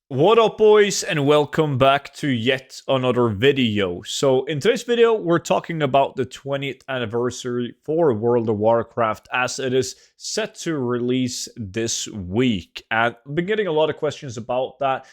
What up, boys, and welcome back to yet another video. So in today's video, we're talking about the 20th anniversary for World of Warcraft as it is set to release this week. And I've been getting a lot of questions about that.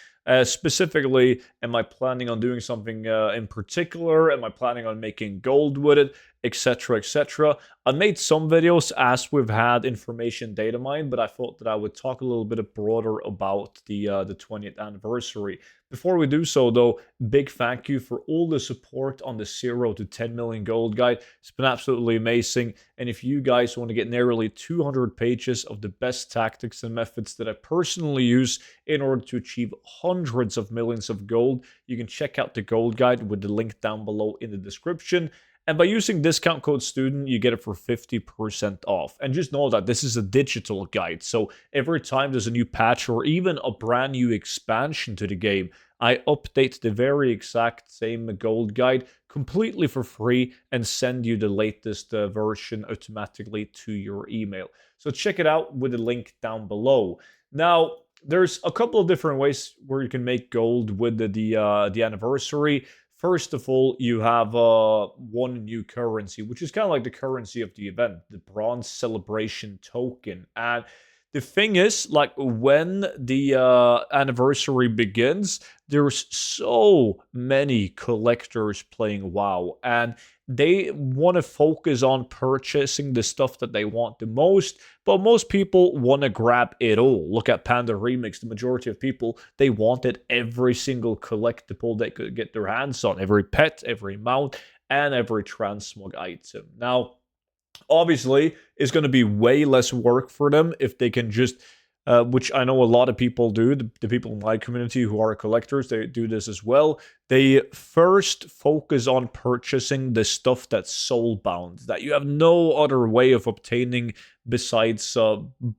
Specifically, am I planning on doing something in particular? Am I planning on making gold with it? Etc. etc. I made some videos as we've had information data mined, but I thought that I would talk a little bit broader about the 20th anniversary. Before we do so, though, big thank you for all the support on the 0 to 10 million gold guide. It's been absolutely amazing. And if you guys want to get nearly 200 pages of the best tactics and methods that I personally use in order to achieve hundreds of millions of gold, you can check out the gold guide with the link down below in the description. And by using discount code STUDENT, you get it for 50% off. And just know that this is a digital guide. So every time there's a new patch or even a brand new expansion to the game, I update the very exact same gold guide completely for free and send you the latest version automatically to your email. So check it out with the link down below. Now, there's a couple of different ways where you can make gold with the anniversary. First of all, you have one new currency, which is kind of like the currency of the event, the Bronze Celebration Token. And the thing is, like when the anniversary begins, there's so many collectors playing WoW, and they want to focus on purchasing the stuff that they want the most, but most people want to grab it all. Look at Panda Remix. The majority of people, they wanted every single collectible they could get their hands on, every pet, every mount, and every transmog item. Now, obviously, it's going to be way less work for them if they can just which I know a lot of people do. The people in my community who are collectors, they do this as well. They first focus on purchasing the stuff that's soulbound, that you have no other way of obtaining besides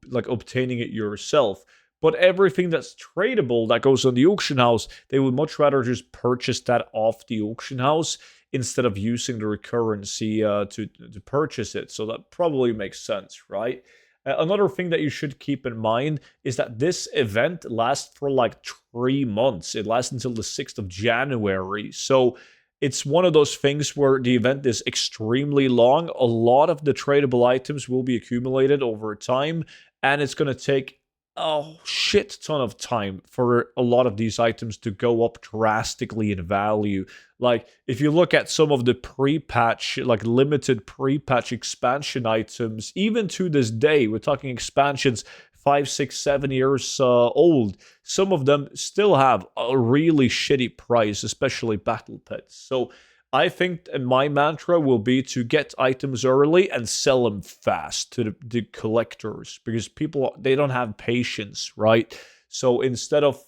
like obtaining it yourself. But everything that's tradable that goes on the auction house, they would much rather just purchase that off the auction house instead of using the recurrency to purchase it. So that probably makes sense, right? Another thing that you should keep in mind is that this event lasts for like 3 months. It lasts until the 6th of January. So it's one of those things where the event is extremely long. A lot of the tradable items will be accumulated over time, and it's going to take a shit ton of time for a lot of these items to go up drastically in value. Like, if you look at some of the pre-patch, like limited pre-patch expansion items, even to this day, we're talking expansions 5, 6, 7 years old. Some of them still have a really shitty price, especially battle pets. So I think my mantra will be to get items early and sell them fast to the collectors, because people, they don't have patience, right? So instead of,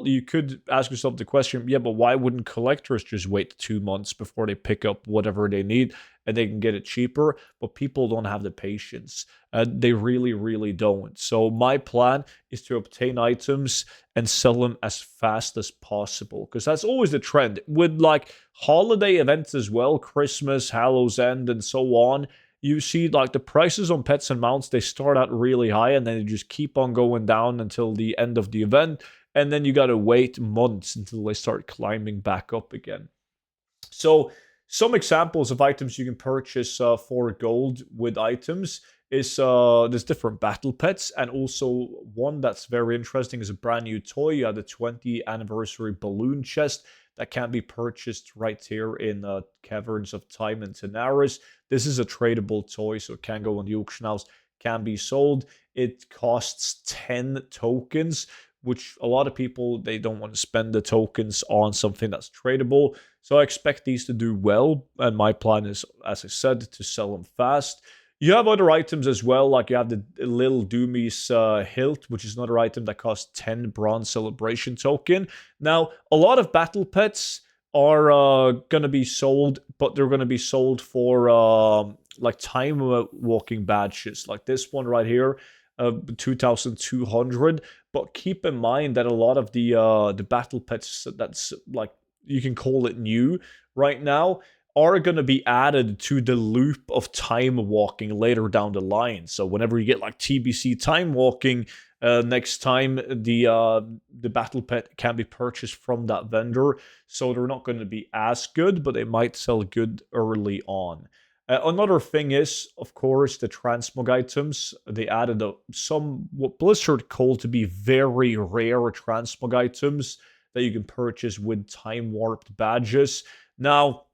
you could ask yourself the question, yeah, but why wouldn't collectors just wait 2 months before they pick up whatever they need and they can get it cheaper? But people don't have the patience. They really, really don't. So my plan is to obtain items and sell them as fast as possible, because that's always the trend with like holiday events as well, Christmas, Hallows End, and so on. You see like the prices on pets and mounts, they start out really high and then they just keep on going down until the end of the event, and then you got to wait months until they start climbing back up again. So some examples of items you can purchase for gold with items is there's different battle pets, and also one that's very interesting is a brand new toy. You have the 20th anniversary balloon chest that can be purchased right here in Caverns of Time and Tanaris. This is a tradable toy, so it can go on the auction house, can be sold. It costs 10 tokens, which a lot of people, they don't want to spend the tokens on something that's tradable. So I expect these to do well, and my plan is, as I said, to sell them fast. You have other items as well, like you have the Little Doomy's hilt, which is another item that costs 10 bronze celebration token. Now, a lot of battle pets are going to be sold, but they're going to be sold for like time walking badges, like this one right here, 2,200. But keep in mind that a lot of the battle pets that's like, you can call it new right now, are going to be added to the loop of time walking later down the line. So whenever you get like TBC time walking, next time the battle pet can be purchased from that vendor, so they're not going to be as good, but they might sell good early on. Another thing is, of course, the transmog items. They added some what Blizzard called to be very rare transmog items that you can purchase with time warped badges. Now,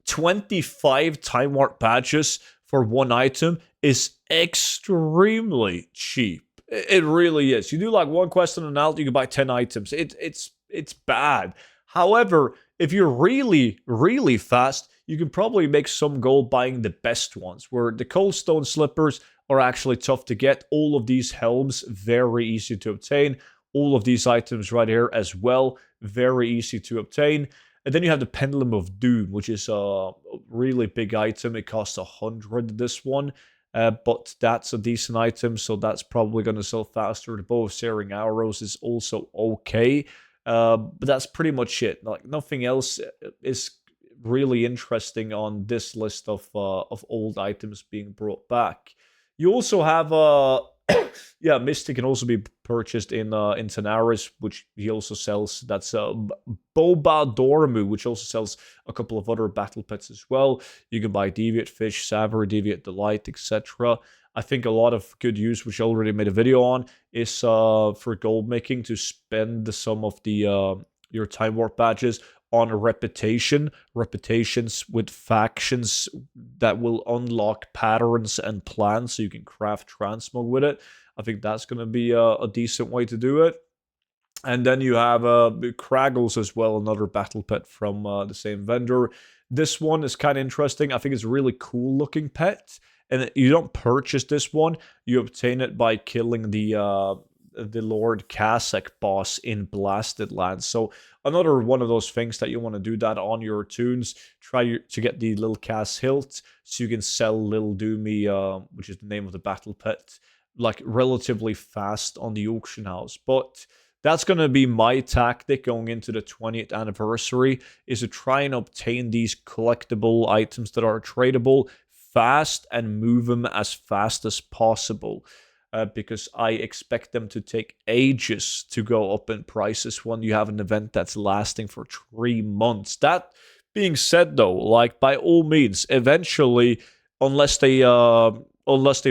25 time warp badges for one item is extremely cheap. It really is. You do like one quest and an alt, you can buy 10 items. It's bad. However, if you're really fast, you can probably make some gold buying the best ones, where the cold stone slippers are actually tough to get. All of these helms, very easy to obtain. All of these items right here as well, very easy to obtain. And then you have the Pendulum of Doom, which is a really big item. It costs 100, this one. But that's a decent item, so that's probably going to sell faster. The Bow of Searing Arrows is also okay. But that's pretty much it. Like, nothing else is really interesting on this list of old items being brought back. You also have yeah, Mystic can also be purchased in Tanaris, which he also sells. That's Boba Dormu, which also sells a couple of other battle pets as well. You can buy Deviate Fish, Savor, Deviate Delight, etc. I think a lot of good use, which I already made a video on, is for gold making, to spend some of the your time warp badges on a reputations with factions that will unlock patterns and plans, so you can craft transmog with it. I think that's going to be a decent way to do it. And then you have Kraggles as well, another battle pet from the same vendor. This one is kind of interesting. I think it's a really cool looking pet. And you don't purchase this one. You obtain it by killing the Lord Kasek boss in Blasted Lands. So another one of those things that you want to do that on your tunes. Try to get the Lil Cass hilt, so you can sell Lil Doomy, which is the name of the battle pet, like relatively fast on the auction house. But that's going to be my tactic going into the 20th anniversary, is to try and obtain these collectible items that are tradable fast and move them as fast as possible. Because I expect them to take ages to go up in prices when you have an event that's lasting for 3 months. That being said, though, like, by all means, eventually, unless they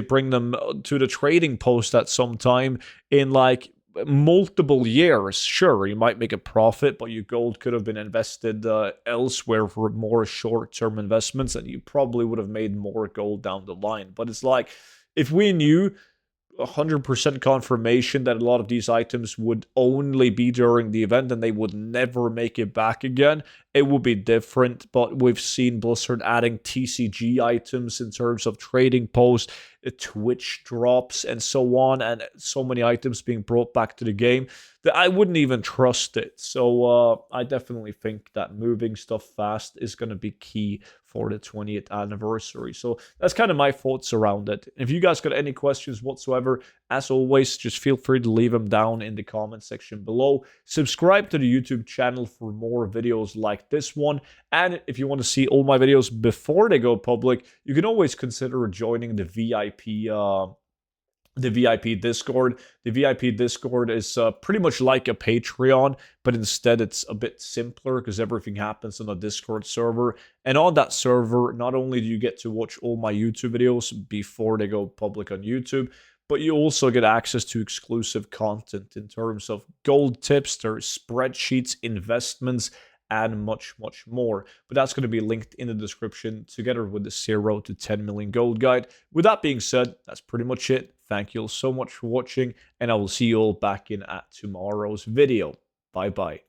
bring them to the trading post at some time in like multiple years, sure, you might make a profit, but your gold could have been invested elsewhere for more short-term investments, and you probably would have made more gold down the line. But it's like, if we knew 100% confirmation that a lot of these items would only be during the event and they would never make it back again, it would be different. But we've seen Blizzard adding TCG items in terms of trading posts, Twitch drops, and so on, and so many items being brought back to the game that I wouldn't even trust it. So I definitely think that moving stuff fast is going to be key for the 20th anniversary. So that's kind of my thoughts around it. If you guys got any questions whatsoever, as always, just feel free to leave them down in the comment section below. Subscribe to the YouTube channel for more videos like this one. And if you want to see all my videos before they go public, you can always consider joining the VIP Discord. The VIP Discord is pretty much like a Patreon, but instead it's a bit simpler because everything happens on a Discord server. And on that server, not only do you get to watch all my YouTube videos before they go public on YouTube, but you also get access to exclusive content in terms of gold tips, there's spreadsheets, investments, and much, much more. But that's going to be linked in the description together with the 0 to 10 million gold guide. With that being said, that's pretty much it. Thank you all so much for watching, and I will see you all back in at tomorrow's video. Bye-bye.